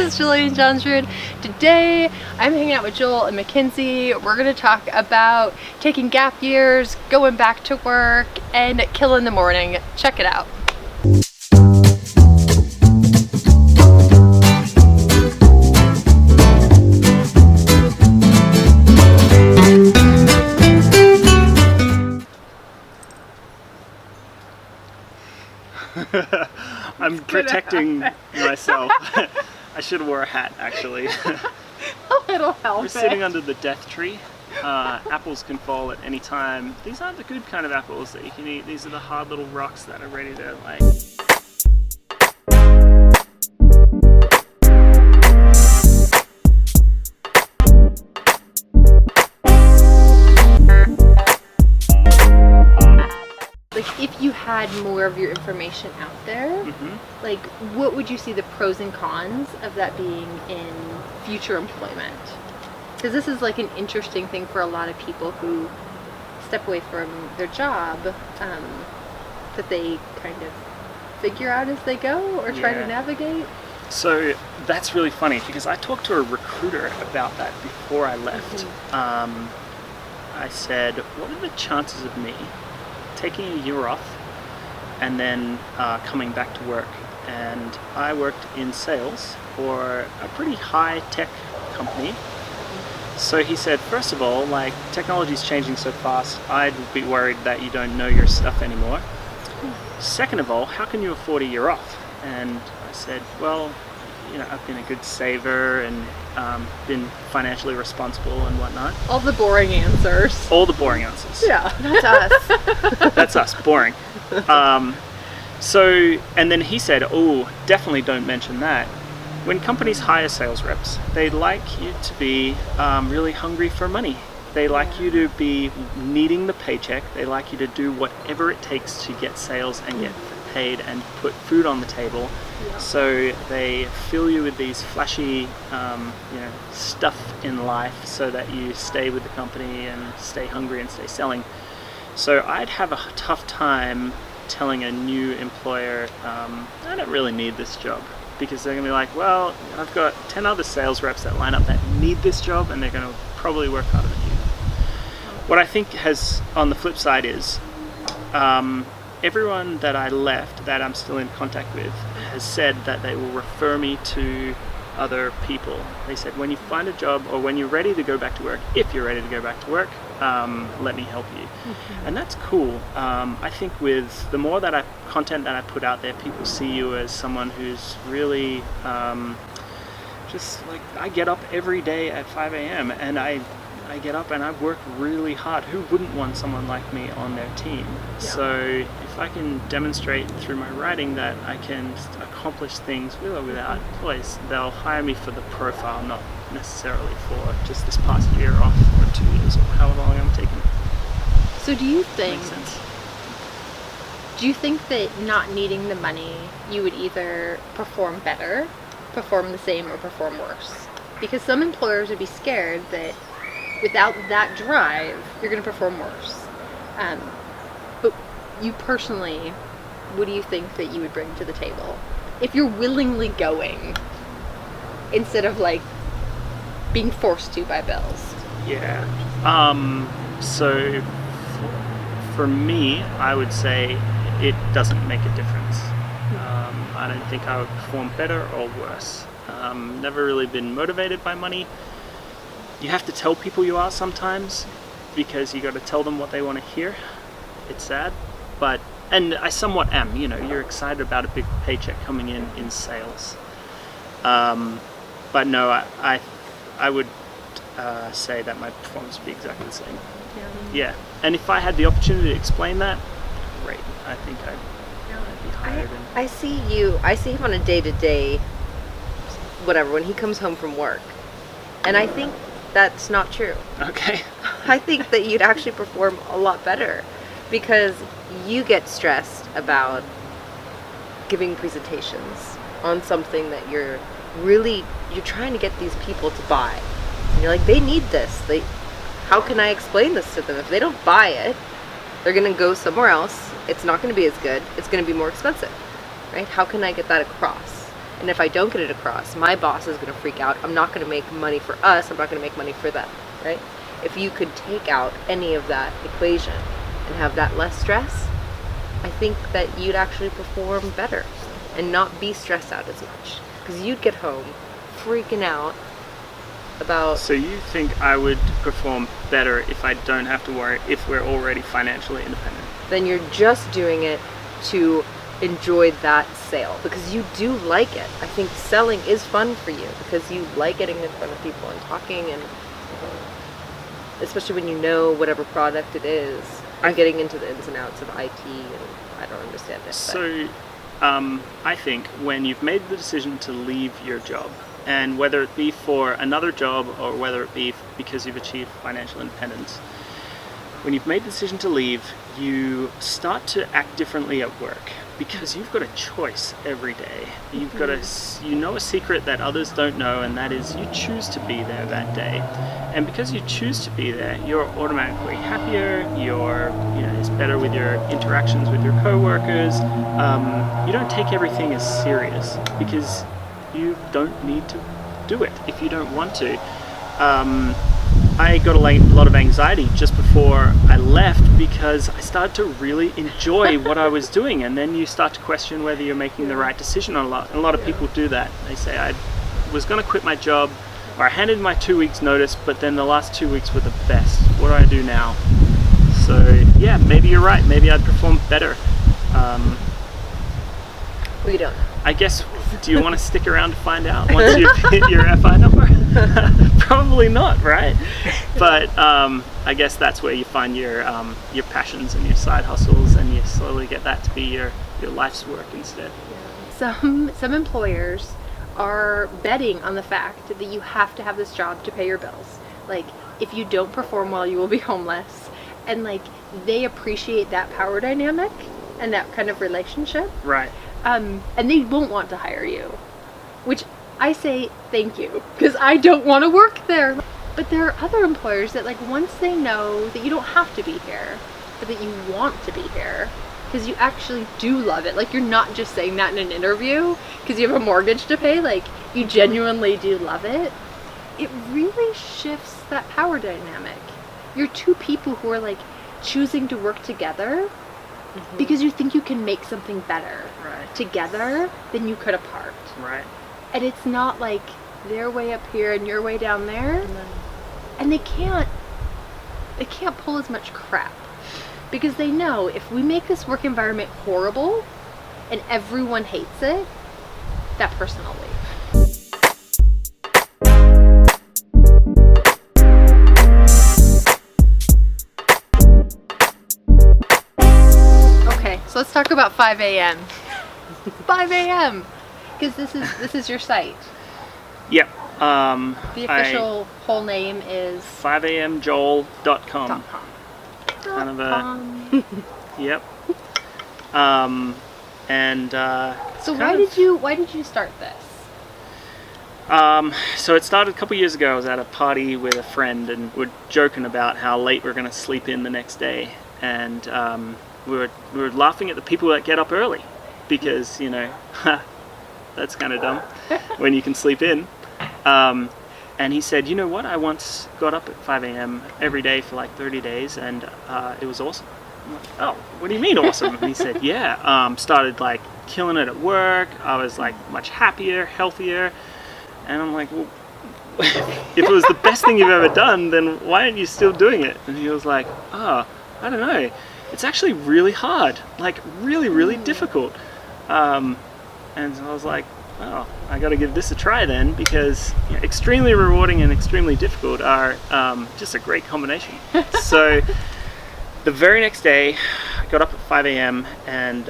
is Jillian Johnsrud. Today, I'm hanging out with Joel and Mackynze. We're going to talk about taking gap years, going back to work, and killing the morning. Check it out. I'm protecting myself. I should have wore a hat, actually. It'll help. We're sitting under the death tree. Apples can fall at any time. These aren't the good kind of apples that you can eat. These are the hard little rocks that are ready to like... If you had more of your information out there, like what would you see the pros and cons of that being in future employment? Because this is like an interesting thing for a lot of people who step away from their job that they kind of figure out as they go or try to navigate. So that's really funny because I talked to a recruiter about that before I left. I said, what are the chances of me taking a year off and then coming back to work? And I worked in sales for a pretty high-tech company. So he said, first of all, like, technology's changing so fast, I'd be worried that you don't know your stuff anymore. Second of all, how can you afford a year off? And I said, well, you know, I've been a good saver and been financially responsible and whatnot. All the boring answers. All the boring answers. Yeah, that's us. That's us, boring. So, and then he said, oh, definitely don't mention that. When companies hire sales reps, they like you to be really hungry for money. They like you to be needing the paycheck. They like you to do whatever it takes to get sales and get paid and put food on the table. So they fill you with these flashy stuff in life so that you stay with the company and stay hungry and stay selling. So I'd have a tough time telling a new employer, I don't really need this job, because they're going to be like, well, I've got 10 other sales reps that line up that need this job and they're going to probably work harder than you. What I think has, on the flip side, is everyone that I left that I'm still in contact with has said that they will refer me to other people. They said, when you find a job or when you're ready to go back to work, if you're ready to go back to work, let me help you. And that's cool. I think with the more content that I put out there, people see you as someone who's really just like, I get up every day at 5 a.m. and I get up and I work really hard. Who wouldn't want someone like me on their team? So if I can demonstrate through my writing that I can accomplish things with or without employees, they'll hire me for the profile, not necessarily for just this past year off or 2 years or however long I'm taking. So do you think, Makes sense. do you think that not needing the money, you would either perform better, perform the same, or perform worse? Because some employers would be scared that without that drive, you're going to perform worse. But you personally, what do you think that you would bring to the table? If you're willingly going, instead of like being forced to by bills. Yeah. So for me, I would say it doesn't make a difference. I don't think I would perform better or worse. Never really been motivated by money. You have to tell people you are sometimes because you got to tell them what they want to hear. It's sad, and I somewhat am. You know, you're excited about a big paycheck coming in sales. But no, I would say that my performance would be exactly the same. Yeah, and if I had the opportunity to explain that, great. I think I'd be hired. I see him on a day-to-day, whatever, when he comes home from work. And I think that's not true. Okay. I think that you'd actually perform a lot better because you get stressed about giving presentations on something that you're trying to get these people to buy. And you're like, they need this. How can I explain this to them? If they don't buy it, they're going to go somewhere else. It's not going to be as good. It's going to be more expensive, right? How can I get that across? And if I don't get it across, my boss is going to freak out. I'm not going to make money for us. I'm not going to make money for them, right? If you could take out any of that equation and have that less stress, I think that you'd actually perform better and not be stressed out as much. Because you'd get home freaking out about... So you think I would perform better if I don't have to worry, if we're already financially independent? Then you're just doing it to enjoy that sale because you do like it. I think selling is fun for you because you like getting in front of people and talking, and especially when you know whatever product it is. I'm getting into the ins and outs of IT and I don't understand it. So I think when you've made the decision to leave your job, and whether it be for another job or whether it be because you've achieved financial independence, when you've made the decision to leave, you start to act differently at work because you've got a choice every day. You've got a secret that others don't know, and that is you choose to be there that day. And because you choose to be there, you're automatically happier. It's better with your interactions with your coworkers. You don't take everything as serious because you don't need to do it if you don't want to. I got a lot of anxiety just before I left because I started to really enjoy what I was doing, and then you start to question whether you're making the right decision or not. And a lot of people do that. They say, I was going to quit my job, or I handed my 2 weeks notice, but then the last 2 weeks were the best. What do I do now? So yeah, maybe you're right. Maybe I'd perform better. We don't. I guess, do you want to stick around to find out once you've hit your FI number? Probably not, right? But I guess that's where you find your passions and your side hustles, and you slowly get that to be your life's work instead. Some employers are betting on the fact that you have to have this job to pay your bills. Like, if you don't perform well, you will be homeless. And like, they appreciate that power dynamic and that kind of relationship. Right. And they won't want to hire you, which I say thank you, because I don't want to work there. But there are other employers that, like, once they know that you don't have to be here, but that you want to be here, because you actually do love it. Like, you're not just saying that in an interview because you have a mortgage to pay. Like, you genuinely do love it. It really shifts that power dynamic. You're two people who are, like, choosing to work together because you think you can make something better together than you could apart. Right. And it's not like they're way up here and you're way down there. And they can't pull as much crap because they know if we make this work environment horrible and everyone hates it, that person will leave. Okay, so let's talk about 5 a.m. 5 a.m. because this is your site. Yep. The official whole name is 5amjoel.com. Kind of a yep. So why did you start this? So it started a couple years ago. I was at a party with a friend, and we're joking about how late we're going to sleep in the next day, and we were laughing at the people that get up early because that's kind of dumb when you can sleep in. And he said, you know what, I once got up at 5 a.m. every day for like 30 days and it was awesome. I'm like, oh, what do you mean awesome? And he said, yeah, started like killing it at work. I was like much happier, healthier. And I'm like, well, if it was the best thing you've ever done, then why aren't you still doing it? And he was like, oh, I don't know. It's actually really hard, like really, really difficult. And so I was like, oh, I got to give this a try then, because extremely rewarding and extremely difficult are just a great combination. So the very next day, I got up at 5 a.m. and...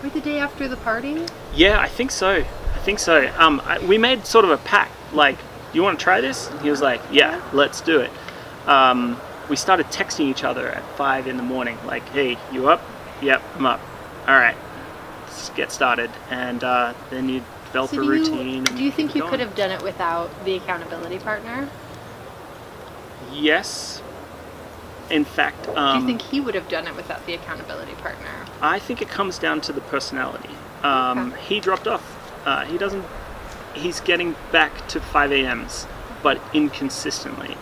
Wait, the day after the party? Yeah, I think so. We made sort of a pact, like, you want to try this? And he was like, yeah, let's do it. We started texting each other at 5 in the morning, like, hey, you up? Yep, I'm up. All right, let's get started. And then you develop a routine. Do you think you could have done it without the accountability partner? Yes. In fact... do you think he would have done it without the accountability partner? I think it comes down to the personality. Okay. He dropped off. He doesn't he's getting back to 5 a.m.s, but inconsistently.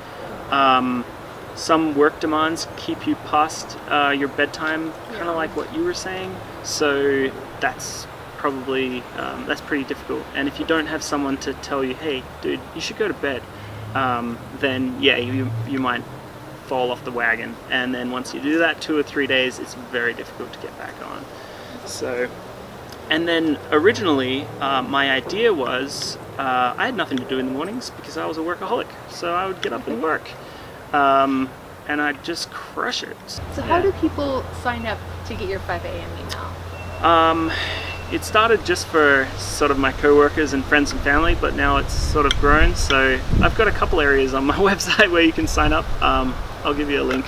Some work demands keep you past your bedtime, kind of like what you were saying. So that's probably that's pretty difficult. And if you don't have someone to tell you, hey, dude, you should go to bed, then yeah, you might fall off the wagon. And then once you do that 2 or 3 days, it's very difficult to get back on. So, and then originally my idea was I had nothing to do in the mornings because I was a workaholic. So I would get up and work. And I'd just crush it. So how do people sign up to get your 5 a.m. email? It started just for sort of my co-workers and friends and family, but now it's sort of grown. So I've got a couple areas on my website where you can sign up. I'll give you a link.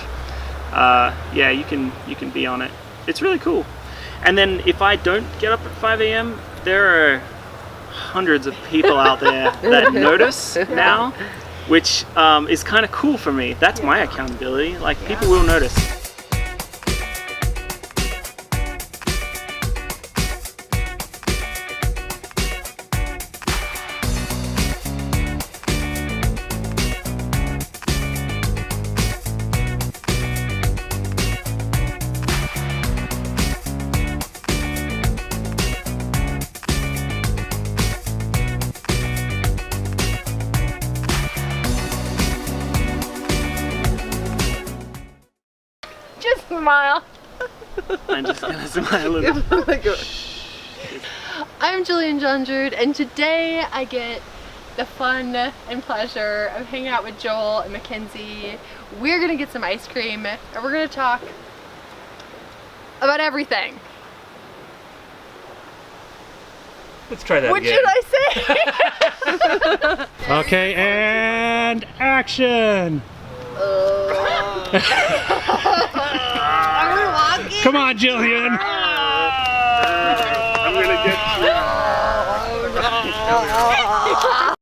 Yeah, you can be on it. It's really cool. And then if I don't get up at 5 a.m., there are hundreds of people out there that notice now, which is kind of cool for me. That's my accountability. Like, people will notice. Just smile. I'm just gonna smile a little. Oh my God. I'm Jillian Jondred, and today I get the fun and pleasure of hanging out with Joel and Mackynze. We're gonna get some ice cream, and we're gonna talk about everything. Let's try that What again. should I say? Okay, and action! Are we walking? Come on, Jillian!